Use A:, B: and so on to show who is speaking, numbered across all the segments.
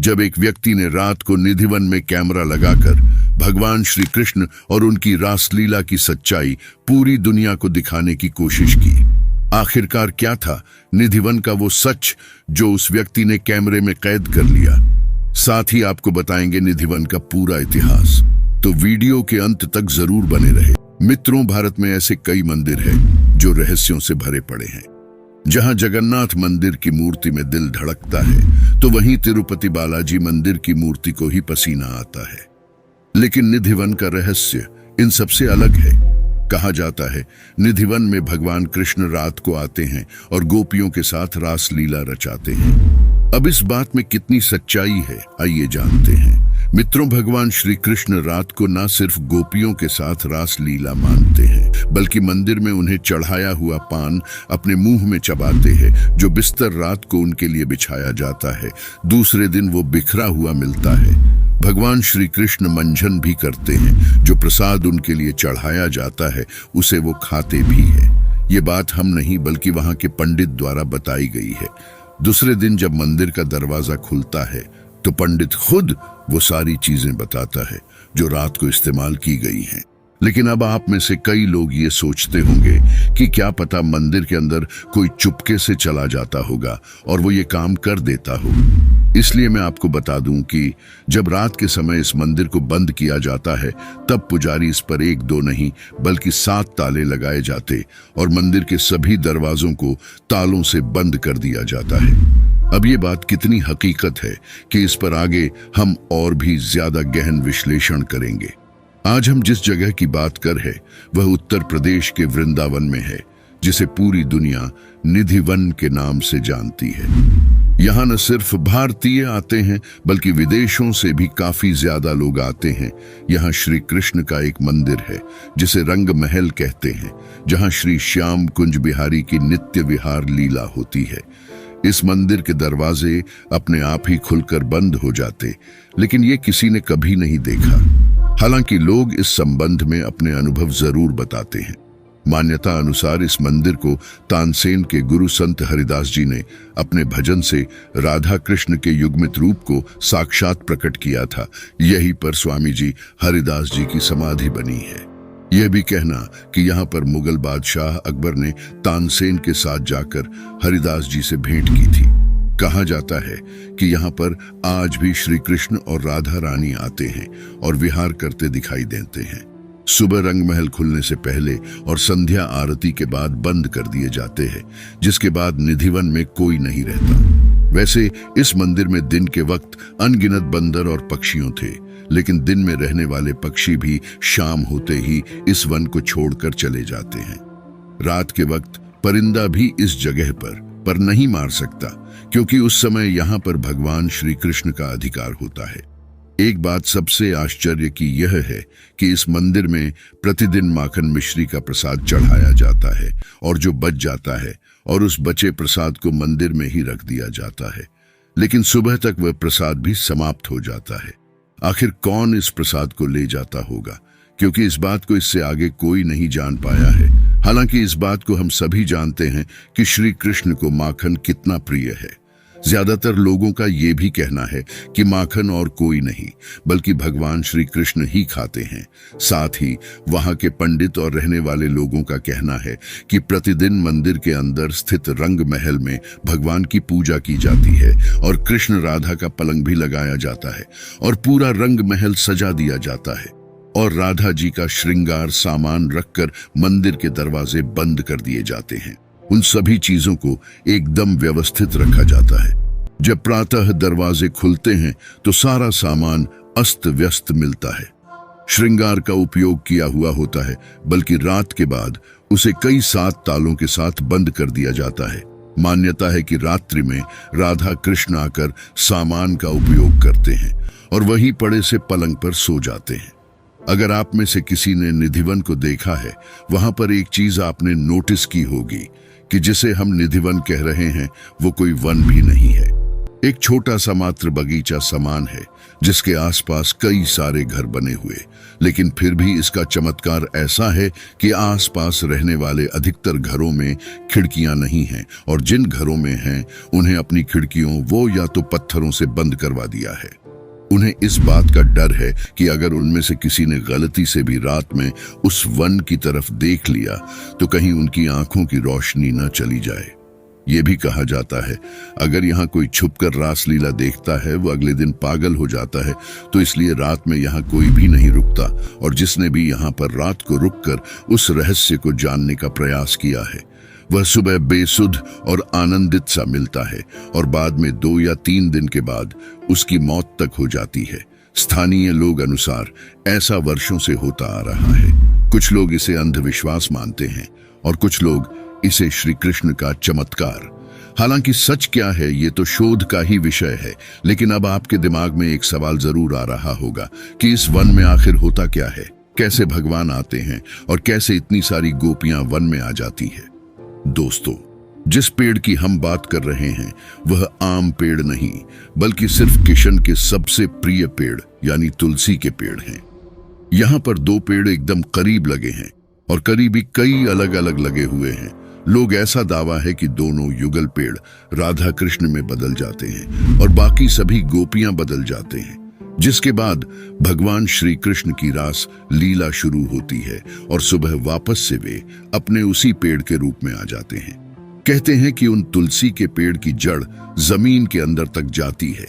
A: जब एक व्यक्ति ने रात को निधिवन में कैमरा लगाकर भगवान श्री कृष्ण और उनकी रासलीला की सच्चाई पूरी दुनिया को दिखाने की कोशिश की। आखिरकार क्या था निधिवन का वो सच जो उस व्यक्ति ने कैमरे में कैद कर लिया। साथ ही आपको बताएंगे निधिवन का पूरा इतिहास, तो वीडियो के अंत तक जरूर बने रहे। मित्रों, भारत में ऐसे कई मंदिर हैं जो रहस्यों से भरे पड़े हैं। जहां जगन्नाथ मंदिर की मूर्ति में दिल धड़कता है, तो वहीं तिरुपति बालाजी मंदिर की मूर्ति को ही पसीना आता है। लेकिन निधिवन का रहस्य इन सबसे अलग है। कहा जाता है निधिवन में भगवान कृष्ण रात को आते हैं और गोपियों के साथ रासलीला रचाते हैं। अब इस बात में कितनी सच्चाई है, आइए जानते हैं। मित्रों, भगवान श्री कृष्ण रात को न सिर्फ गोपियों के साथ रासलीला मानते हैं, बल्कि मंदिर में उन्हें चढ़ाया हुआ पान अपने मुंह में चबाते हैं। जो बिस्तर रात को उनके लिए बिछाया जाता है, दूसरे दिन वो बिखरा हुआ मिलता है। भगवान श्री कृष्ण मंजन भी करते हैं। जो प्रसाद उनके लिए चढ़ाया जाता है, उसे वो खाते भी है। ये बात हम नहीं, बल्कि वहां के पंडित द्वारा बताई गई है। दूसरे दिन जब मंदिर का दरवाजा खुलता है, तो पंडित खुद वो सारी चीजें बताता है जो रात को इस्तेमाल की गई हैं। लेकिन अब आप में से कई लोग ये सोचते होंगे कि क्या पता मंदिर के अंदर कोई चुपके से चला जाता होगा और वो ये काम कर देता हो। इसलिए मैं आपको बता दूं कि जब रात के समय इस मंदिर को बंद किया जाता है, तब पुजारी इस पर 1-2 नहीं बल्कि 7 ताले लगाए जाते और मंदिर के सभी दरवाजों को तालों से बंद कर दिया जाता है। अब ये बात कितनी हकीकत है कि इस पर आगे हम और भी ज्यादा गहन विश्लेषण करेंगे। आज हम जिस जगह की बात कर है वह उत्तर प्रदेश के वृंदावन में है, जिसे पूरी दुनिया निधिवन के नाम से जानती है। यहाँ न सिर्फ भारतीय आते हैं, बल्कि विदेशों से भी काफी ज्यादा लोग आते हैं। यहाँ श्री कृष्ण का एक मंदिर है जिसे रंग महल कहते हैं, जहाँ श्री श्याम कुंज बिहारी की नित्य विहार लीला होती है। इस मंदिर के दरवाजे अपने आप ही खुलकर बंद हो जाते, लेकिन ये किसी ने कभी नहीं देखा। हालांकि लोग इस संबंध में अपने अनुभव जरूर बताते हैं। मान्यता अनुसार इस मंदिर को तानसेन के गुरु संत हरिदास जी ने अपने भजन से राधा कृष्ण के युग्मित रूप को साक्षात प्रकट किया था। यहीं पर स्वामी जी हरिदास जी की समाधि बनी है। यह भी कहना कि यहाँ पर मुगल बादशाह अकबर ने तानसेन के साथ जाकर हरिदास जी से भेंट की थी। कहा जाता है कि यहाँ पर आज भी श्री कृष्ण और राधा रानी आते हैं और विहार करते दिखाई देते हैं। सुबह रंग महल खुलने से पहले और संध्या आरती के बाद बंद कर दिए जाते हैं, जिसके बाद निधिवन में कोई नहीं रहता। वैसे इस मंदिर में दिन के वक्त अनगिनत बंदर और पक्षियों थे, लेकिन दिन में रहने वाले पक्षी भी शाम होते ही इस वन को छोड़कर चले जाते हैं। रात के वक्त परिंदा भी इस जगह पर नहीं मार सकता, क्योंकि उस समय यहाँ पर भगवान श्री कृष्ण का अधिकार होता है। एक बात सबसे आश्चर्य की यह है कि इस मंदिर में प्रतिदिन माखन मिश्री का प्रसाद चढ़ाया जाता है और जो बच जाता है और उस बचे प्रसाद को मंदिर में ही रख दिया जाता है। लेकिन सुबह तक वह प्रसाद भी समाप्त हो जाता है। आखिर कौन इस प्रसाद को ले जाता होगा, क्योंकि इस बात को इससे आगे कोई नहीं जान पाया है। हालांकि इस बात को हम सभी जानते हैं कि श्री कृष्ण को माखन कितना प्रिय है। ज्यादातर लोगों का ये भी कहना है कि माखन और कोई नहीं बल्कि भगवान श्री कृष्ण ही खाते हैं। साथ ही वहां के पंडित और रहने वाले लोगों का कहना है कि प्रतिदिन मंदिर के अंदर स्थित रंग महल में भगवान की पूजा की जाती है और कृष्ण राधा का पलंग भी लगाया जाता है और पूरा रंग महल सजा दिया जाता है और राधा जी का श्रृंगार सामान रखकर मंदिर के दरवाजे बंद कर दिए जाते हैं। उन सभी चीजों को एकदम व्यवस्थित रखा जाता है। जब प्रातः दरवाजे खुलते हैं तो सारा सामान अस्त व्यस्त मिलता है। श्रृंगार का उपयोग किया हुआ होता है, बल्कि रात के बाद उसे कई 7 तालों के साथ बंद कर दिया जाता है। मान्यता है कि रात्रि में राधा कृष्ण आकर सामान का उपयोग करते हैं और वहीं पड़े से पलंग पर सो जाते हैं। अगर आप में से किसी ने निधिवन को देखा है, वहां पर एक चीज आपने नोटिस की होगी कि जिसे हम निधिवन कह रहे हैं वो कोई वन भी नहीं है। एक छोटा सा मात्र बगीचा समान है जिसके आसपास कई सारे घर बने हुए, लेकिन फिर भी इसका चमत्कार ऐसा है कि आसपास रहने वाले अधिकतर घरों में खिड़कियां नहीं हैं, और जिन घरों में हैं उन्हें अपनी खिड़कियों वो या तो पत्थरों से बंद करवा दिया है। उन्हें इस बात का डर है कि अगर उनमें से किसी ने गलती से भी रात में उस वन की तरफ देख लिया तो कहीं उनकी आंखों की रोशनी न चली जाए। ये भी कहा जाता है अगर यहाँ कोई छुपकर रासलीला देखता है वो अगले दिन पागल हो जाता है, तो इसलिए रात में यहाँ कोई भी नहीं रुकता, और जिसने भी यहाँ पर रात को रुककर उस रहस्य को जानने का प्रयास किया है वह सुबह बेसुध और आनंदित सा मिलता है, और बाद में 2 या 3 दिन के बाद उसकी मौत तक हो जाती है। स्थानीय लोग अनुसार ऐसा वर्षों से होता आ रहा है। कुछ लोग इसे अंधविश्वास मानते हैं और कुछ लोग इसे श्री कृष्ण का चमत्कार। हालांकि सच क्या है ये तो शोध का ही विषय है, लेकिन अब आपके दिमाग में एक सवाल जरूर आ रहा होगा कि इस वन में आखिर होता क्या है, कैसे भगवान आते हैं और कैसे इतनी सारी गोपियां वन में आ जाती है। दोस्तों, जिस पेड़ की हम बात कर रहे हैं वह आम पेड़ नहीं बल्कि सिर्फ किशन के सबसे प्रिय पेड़ यानी तुलसी के पेड़ हैं। यहाँ पर 2 पेड़ एकदम करीब लगे हैं और करीबी कई अलग अलग लगे हुए हैं। लोग ऐसा दावा है कि दोनों युगल पेड़ राधा कृष्ण में बदल जाते हैं और बाकी सभी गोपियां बदल जाते हैं, जिसके बाद भगवान श्री कृष्ण की रास लीला शुरू होती है और सुबह वापस से वे अपने उसी पेड़ के रूप में आ जाते हैं। कहते हैं कि उन तुलसी के पेड़ की जड़ जमीन के अंदर तक जाती है,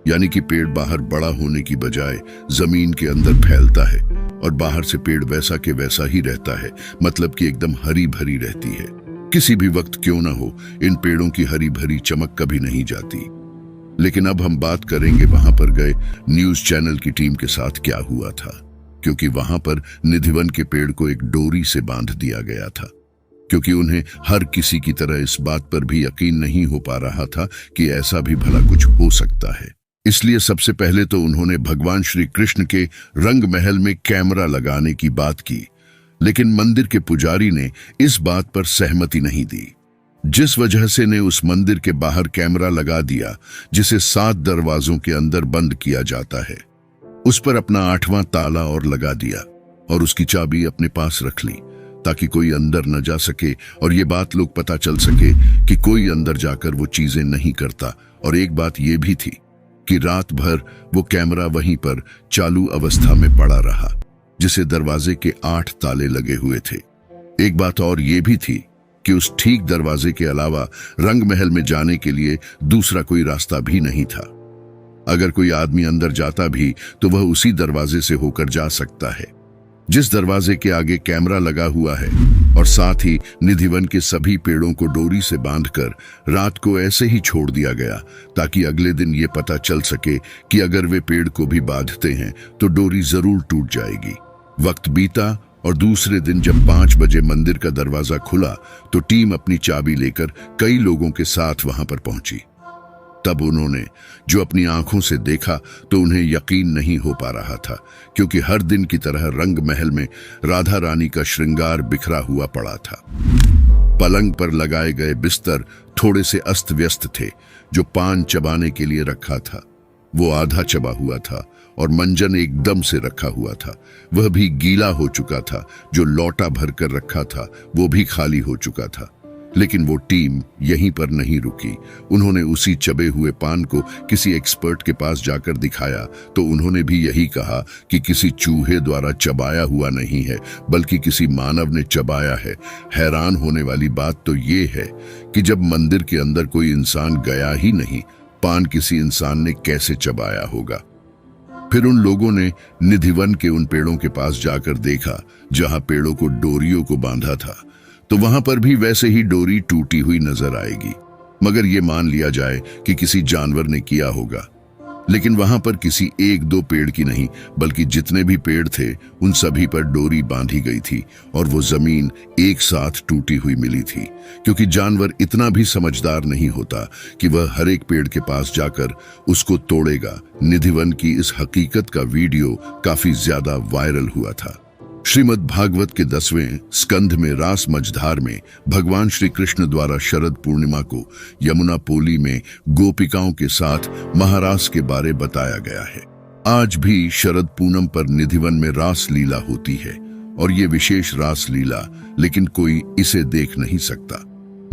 A: यानी कि पेड़ बाहर बड़ा होने की बजाय जमीन के अंदर फैलता है और बाहर से पेड़ वैसा के वैसा ही रहता है, मतलब कि एकदम हरी भरी रहती है। किसी भी वक्त क्यों ना हो, इन पेड़ों की हरी भरी चमक कभी नहीं जाती। लेकिन अब हम बात करेंगे वहां पर गए न्यूज चैनल की टीम के साथ क्या हुआ था, क्योंकि वहां पर निधिवन के पेड़ को एक डोरी से बांध दिया गया था, क्योंकि उन्हें हर किसी की तरह इस बात पर भी यकीन नहीं हो पा रहा था कि ऐसा भी भला कुछ हो सकता है। इसलिए सबसे पहले तो उन्होंने भगवान श्री कृष्ण के रंग महल में कैमरा लगाने की बात की, लेकिन मंदिर के पुजारी ने इस बात पर सहमति नहीं दी, जिस वजह से ने उस मंदिर के बाहर कैमरा लगा दिया जिसे 7 दरवाजों के अंदर बंद किया जाता है। उस पर अपना 8वां ताला और लगा दिया और उसकी चाबी अपने पास रख ली ताकि कोई अंदर न जा सके और ये बात लोग पता चल सके कि कोई अंदर जाकर वो चीजें नहीं करता। और एक बात ये भी थी कि रात भर वो कैमरा वहीं पर चालू अवस्था में पड़ा रहा, जिसे दरवाजे के 8 ताले लगे हुए थे। एक बात और ये भी थी कि उस ठीक दरवाजे के अलावा रंग महल में जाने के लिए दूसरा कोई रास्ता भी नहीं था। अगर कोई आदमी अंदर जाता भी तो वह उसी दरवाजे से होकर जा सकता है जिस दरवाजे के आगे कैमरा लगा हुआ है, और साथ ही निधिवन के सभी पेड़ों को डोरी से बांधकर रात को ऐसे ही छोड़ दिया गया ताकि अगले दिन ये पता चल सके कि अगर वे पेड़ को भी बांधते हैं तो डोरी जरूर टूट जाएगी। वक्त बीता और दूसरे दिन जब 5 बजे मंदिर का दरवाजा खुला तो टीम अपनी चाबी लेकर कई लोगों के साथ वहां पर पहुंची। तब उन्होंने जो अपनी आंखों से देखा तो उन्हें यकीन नहीं हो पा रहा था, क्योंकि हर दिन की तरह रंग महल में राधा रानी का श्रृंगार बिखरा हुआ पड़ा था। पलंग पर लगाए गए बिस्तर थोड़े से अस्त व्यस्त थे। जो पान चबाने के लिए रखा था वो आधा चबा हुआ था और मंजन एकदम से रखा हुआ था, वह भी गीला हो चुका था। जो लौटा भर कर रखा था वो भी खाली हो चुका था। लेकिन वो टीम यहीं पर नहीं रुकी। उन्होंने उसी चबे हुए पान को किसी एक्सपर्ट के पास जाकर दिखाया तो उन्होंने भी यही कहा कि किसी चूहे द्वारा चबाया हुआ नहीं है बल्कि किसी मानव ने चबाया है। हैरान होने वाली बात तो ये है कि जब मंदिर के अंदर कोई इंसान गया ही नहीं, पान किसी इंसान ने कैसे चबाया होगा। फिर उन लोगों ने निधिवन के उन पेड़ों के पास जाकर देखा जहां पेड़ों को डोरियों को बांधा था, तो वहां पर भी वैसे ही डोरी टूटी हुई नजर आएगी, मगर ये मान लिया जाए कि किसी जानवर ने किया होगा। लेकिन वहां पर किसी 1-2 पेड़ की नहीं बल्कि जितने भी पेड़ थे उन सभी पर डोरी बांधी गई थी और वो जमीन एक साथ टूटी हुई मिली थी, क्योंकि जानवर इतना भी समझदार नहीं होता कि वह हर एक पेड़ के पास जाकर उसको तोड़ेगा। निधिवन की इस हकीकत का वीडियो काफी ज्यादा वायरल हुआ था। श्रीमद् भागवत के 10वें स्कंध में रास मझधार में भगवान श्री कृष्ण द्वारा शरद पूर्णिमा को यमुना पोली में गोपिकाओं के साथ महारास के बारे बताया गया है। आज भी शरद पूनम पर निधिवन में रास लीला होती है और ये विशेष रास लीला लेकिन कोई इसे देख नहीं सकता,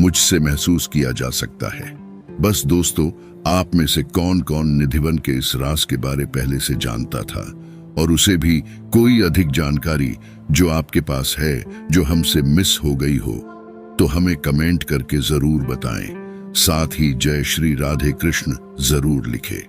A: मुझसे महसूस किया जा सकता है। बस दोस्तों, आप में से कौन कौन निधिवन के इस रास के बारे पहले से जानता था और उसे भी कोई अधिक जानकारी जो आपके पास है जो हमसे मिस हो गई हो तो हमें कमेंट करके जरूर बताएं। साथ ही जय श्री राधे कृष्ण जरूर लिखें।